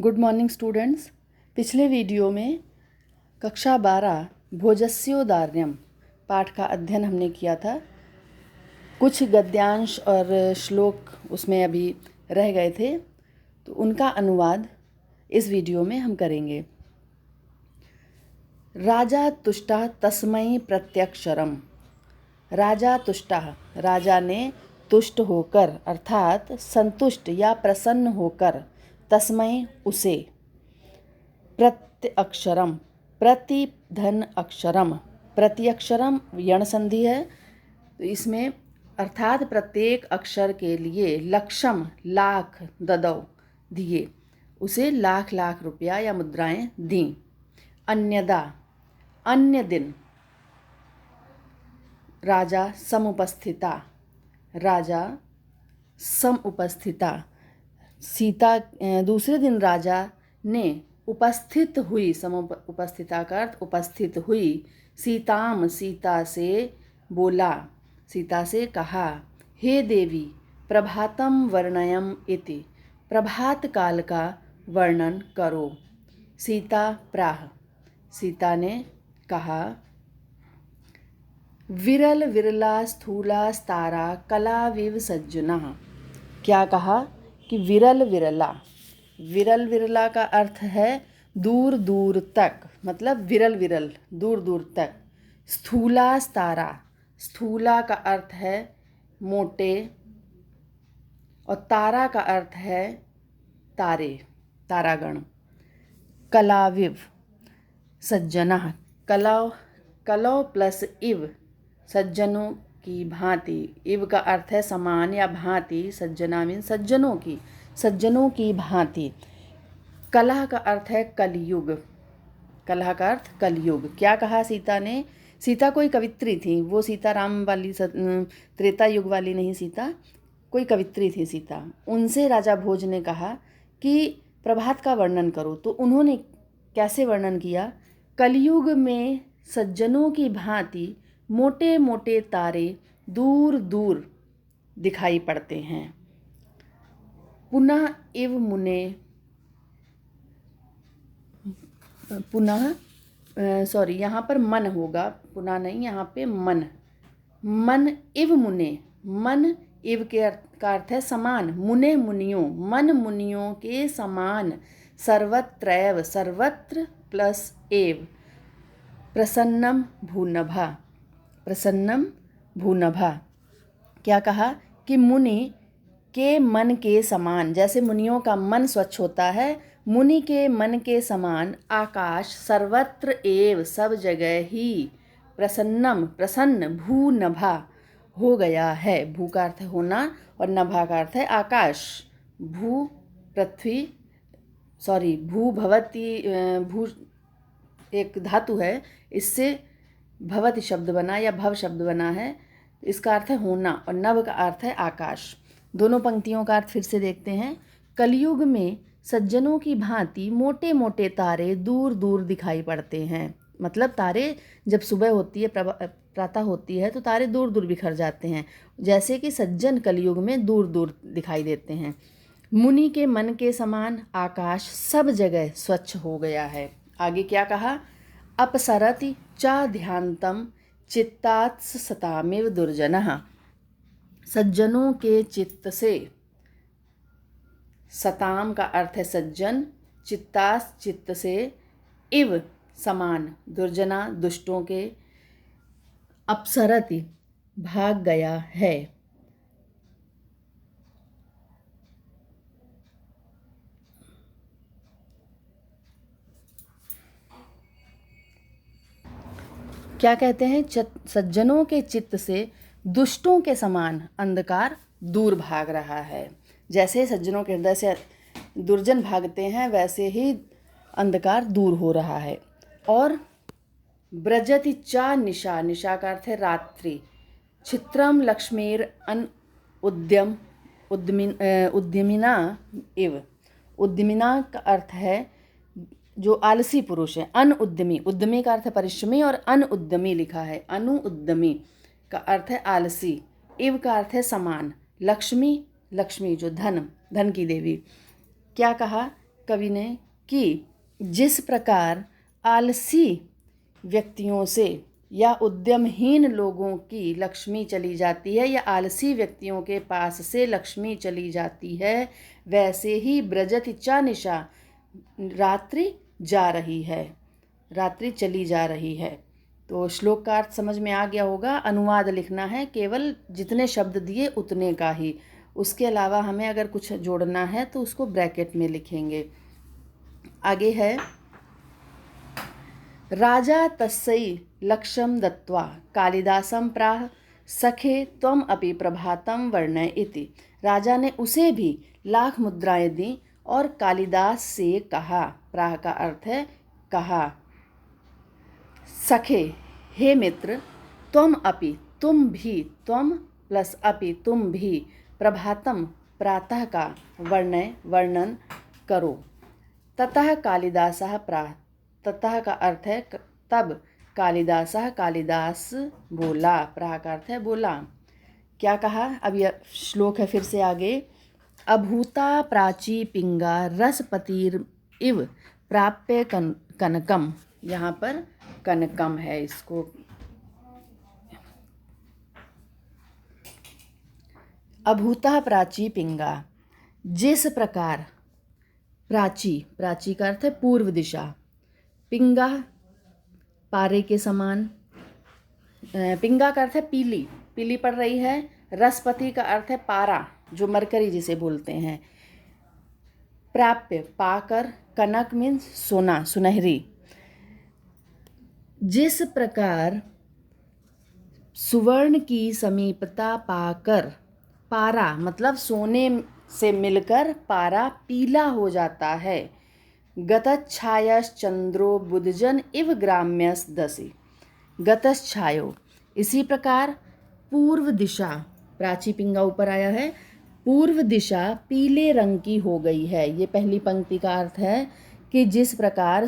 Good morning students. पिछले video में कक्षा 12 भोजस्योदार्ण्यम पाठ का अध्ययन हमने किया था। कुछ गद्यांश और श्लोक उसमें अभी रह गए थे, तो उनका अनुवाद इस वीडियो में हम करेंगे। राजा तुष्टः तस्मै प्रत्यक्षरम। राजा तुष्टः, राजा ने तुष्ट होकर अर्थात संतुष्ट या प्रसन्न होकर, तस्मै उसे, प्रत्यक्षरम प्रतिधन अक्षरम, प्रत्यक्षरम यण संधि है, तो इसमें अर्थात प्रत्येक अक्षर के लिए लक्षम लाख ददौ दिए, उसे लाख लाख रुपया या मुद्राएं दी। अन्यदा अन्य दिन, राजा समुपस्थिता, राजा समुपस्थिता, सीता दूसरे दिन राजा ने उपस्थित हुई, समुपस्थिता का अर्थ उपस्थित हुई, सीताम सीता से बोला, सीता से कहा, हे देवी प्रभातम वर्णयम इति, प्रभात काल का वर्णन करो। सीता प्राह, सीता ने कहा, विरल विरला स्थूला स्तारा कलाविव सज्जनः। क्या कहा कि विरल विरला, विरल विरला का अर्थ है दूर दूर तक, मतलब विरल विरल दूर दूर तक। स्थूला स्तारा, स्थूला का अर्थ है मोटे और तारा का अर्थ है तारे, तारागण। कलाविव सज्जनः, कलौ कलौ प्लस इव, सज्जनों की भांति, इव का अर्थ है समान या भांति, सज्जना मीन सज्जनों की, सज्जनों की भांति। कलह का अर्थ है कलयुग, कलह का अर्थ कलयुग। क्या कहा सीता ने? सीता कोई कवित्री थी, वो सीता राम वाली त्रेता युग वाली नहीं, सीता कोई कवित्री थी सीता। उनसे राजा भोज ने कहा कि प्रभात का वर्णन करो, तो उन्होंने कैसे वर्णन किया? कलयुग में सज्जनों की भांति मोटे मोटे तारे दूर दूर दिखाई पड़ते हैं। पुनः इव मुने, पुनः सॉरी यहाँ पर मन होगा, पुनः नहीं, यहाँ पे मन, मन इव मुने, मन इव का अर्थ है समान, मुने मुनियों, मन मुनियों के समान, सर्वत्रैव सर्वत्र प्लस एव, प्रसन्नम भूनभा, प्रसन्नम भूनभा। क्या कहा कि मुनि के मन के समान, जैसे मुनियों का मन स्वच्छ होता है, मुनि के मन के समान आकाश सर्वत्र एव सब जगह ही, प्रसन्नम प्रसन्न, भूनभा हो गया है। भू का अर्थ है होना और नभा का अर्थ है आकाश। भू पृथ्वी, सॉरी भू भवती, भू एक धातु है, इससे भवति शब्द बना या भव शब्द बना है, इसका अर्थ है होना और नभ का अर्थ है आकाश। दोनों पंक्तियों का अर्थ फिर से देखते हैं। कलयुग में सज्जनों की भांति मोटे मोटे तारे दूर दूर दिखाई पड़ते हैं, मतलब तारे जब सुबह होती है, प्रातः होती है, तो तारे दूर दूर बिखर जाते हैं, जैसे कि सज्जन कलयुग में दूर दूर दिखाई देते हैं। मुनि के मन के समान आकाश सब जगह स्वच्छ हो गया है। आगे क्या कहा? अपसरति च ध्यान्तम चित्तात्स सतामिव दुर्जनः। सज्जनों के चित्त से, सताम का अर्थ है सज्जन, चित्तास चित्त से, इव समान, दुर्जना दुष्टों के, अपसरति भाग गया है। क्या कहते हैं? सज्जनों के चित्त से दुष्टों के समान अंधकार दूर भाग रहा है। जैसे सज्जनों के हृदय से दुर्जन भागते हैं, वैसे ही अंधकार दूर हो रहा है। और ब्रजति चा निशा, निशा का अर्थ है रात्रि, छित्रम लक्ष्मीर अन उद्यम उद्यमिना इव, उद्यमिना का अर्थ है जो आलसी पुरुष है। अन उद्यमी, उद्यमी का अर्थ है परिश्रमी और अन उद्यमी लिखा है, अनु उद्यमी का अर्थ है आलसी। इव का अर्थ है समान। लक्ष्मी, लक्ष्मी जो धन, धन की देवी। क्या कहा? कवि ने कि जिस प्रकार आलसी व्यक्तियों से या उद्यमहीन लोगों की लक्ष्मी चली जाती है या आलसी व्यक्तियों के पास से लक्ष्मी चली जाती है, वैसे ही ब्रजति चा निशा, रात्रि जा रही है, रात्रि चली जा रही है। तो श्लोक का अर्थ समझ में आ गया होगा। अनुवाद लिखना है, केवल जितने शब्द दिए उतने का ही, उसके अलावा हमें अगर कुछ जोड़ना है तो उसको ब्रैकेट में लिखेंगे। आगे है, राजा तस्यै लक्ष्यं दत्त्वा कालिदासं प्राह सखे त्वम अपि प्रभातं वर्णय इति। राजा ने उसे भी लाख मुद्राएं दी और कालिदास से कहा, प्राह का अर्थ है कहा, सखे हे मित्र, त्वम अपि तुम भी, त्वम प्लस अपि तुम भी, प्रभातम प्रातः का वर्णन करो। ततः कालिदासः प्राह, ततः का अर्थ है तब, कालिदासः कालिदास बोला, प्राह का अर्थ है बोला। क्या कहा, अब यह श्लोक है फिर से आगे। अभूता प्राची पिंगा रसपतिर इव प्राप्य कनकम, यहाँ पर कनकम है, इसको अभूता प्राची पिंगा, जिस प्रकार, प्राची, प्राची का अर्थ है पूर्व दिशा, पिंगा पारे के समान, पिंगा का अर्थ है पीली, पीली पड़ रही है। रसपति का अर्थ है पारा, जो मरकरी जिसे बोलते हैं। प्राप्य पाकर, कनक मीन्स सोना, सुनहरी। जिस प्रकार सुवर्ण की समीपता पाकर, पारा मतलब सोने से मिलकर पारा पीला हो जाता है। गतच्छायश्चंद्रो बुधजन इव ग्राम्यस दसी, गतच्छायो, इसी प्रकार पूर्व दिशा, प्राची पिंगा ऊपर आया है, पूर्व दिशा पीले रंग की हो गई है। ये पहली पंक्ति का अर्थ है कि जिस प्रकार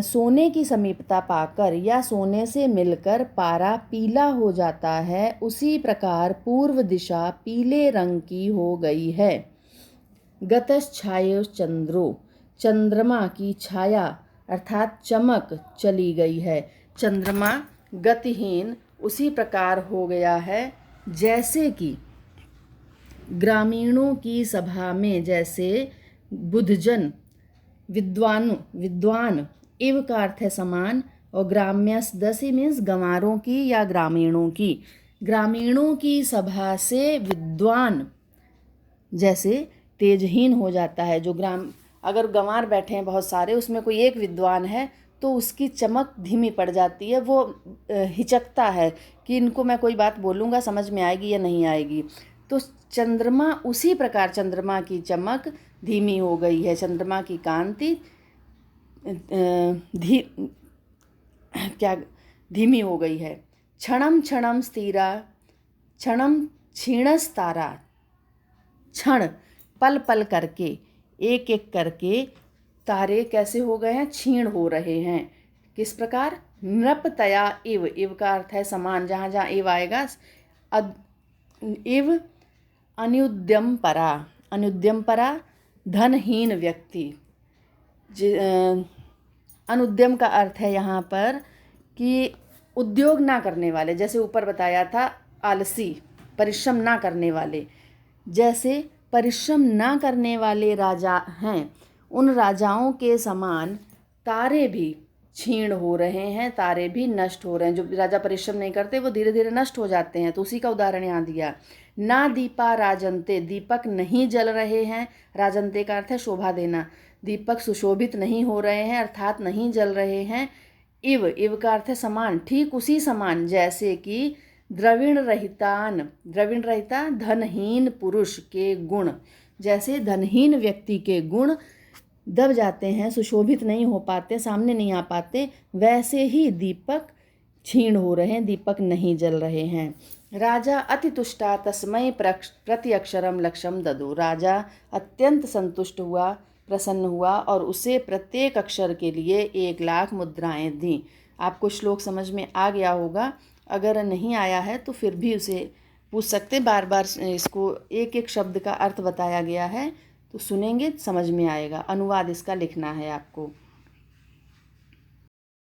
सोने की समीपता पाकर या सोने से मिलकर पारा पीला हो जाता है, उसी प्रकार पूर्व दिशा पीले रंग की हो गई है। गतश्छायो चंद्रो, चंद्रमा की छाया अर्थात चमक चली गई है। चंद्रमा गतिहीन उसी प्रकार हो गया है जैसे कि ग्रामीणों की सभा में, जैसे बुधजन विद्वान इव का अर्थ है समान, और ग्राम्यस दसी मीन्स गंवारों की या ग्रामीणों की, ग्रामीणों की सभा से विद्वान जैसे तेजहीन हो जाता है। जो अगर गंवार बैठे हैं बहुत सारे, उसमें कोई एक विद्वान है तो उसकी चमक धीमी पड़ जाती है, वो हिचकता है कि इनको मैं कोई बात बोलूँगा समझ में आएगी या नहीं आएगी। तो चंद्रमा उसी प्रकार, चंद्रमा की चमक धीमी हो गई है, चंद्रमा की कांति धीमी हो गई है। क्षणम क्षणम स्थिरा, क्षणम क्षीणस्तारा, क्षण पल पल करके, एक एक करके तारे कैसे हो गए हैं, क्षीण हो रहे हैं। किस प्रकार, नृपतया इव, इव का अर्थ है समान, जहाँ जहाँ इव आएगा, इव अनुद्यम परा, अनुद्यम परा धनहीन व्यक्ति। अनुद्यम का अर्थ है यहाँ पर कि उद्योग ना करने वाले, जैसे ऊपर बताया था आलसी, परिश्रम ना करने वाले, जैसे परिश्रम ना करने वाले राजा हैं, उन राजाओं के समान तारे भी क्षीण हो रहे हैं, तारे भी नष्ट हो रहे हैं। जो राजा परिश्रम नहीं करते वो धीरे धीरे नष्ट हो जाते हैं, तो उसी का उदाहरण यहाँ दिया। ना दीपा राजंते, दीपक नहीं जल रहे हैं, राजंते का अर्थ है शोभा देना, दीपक सुशोभित नहीं हो रहे हैं अर्थात नहीं जल रहे हैं। इव, इव का अर्थ है समान, ठीक उसी समान जैसे कि द्रविण रहितान, द्रविण रहिता धनहीन पुरुष के गुण, जैसे धनहीन व्यक्ति के गुण दब जाते हैं, सुशोभित नहीं हो पाते, सामने नहीं आ पाते, वैसे ही दीपक क्षीण हो रहे हैं, दीपक नहीं जल रहे हैं। राजा अति तुष्टा तस्मै प्रति अक्षरम लक्ष्यम ददो, राजा अत्यंत संतुष्ट हुआ, प्रसन्न हुआ और उसे प्रत्येक अक्षर के लिए 1,00,000 मुद्राएं दी। आपको श्लोक समझ में आ गया होगा, अगर नहीं आया है तो फिर भी उसे पूछ सकते, बार बार इसको एक एक शब्द का अर्थ बताया गया है तो सुनेंगे समझ में आएगा। अनुवाद इसका लिखना है आपको।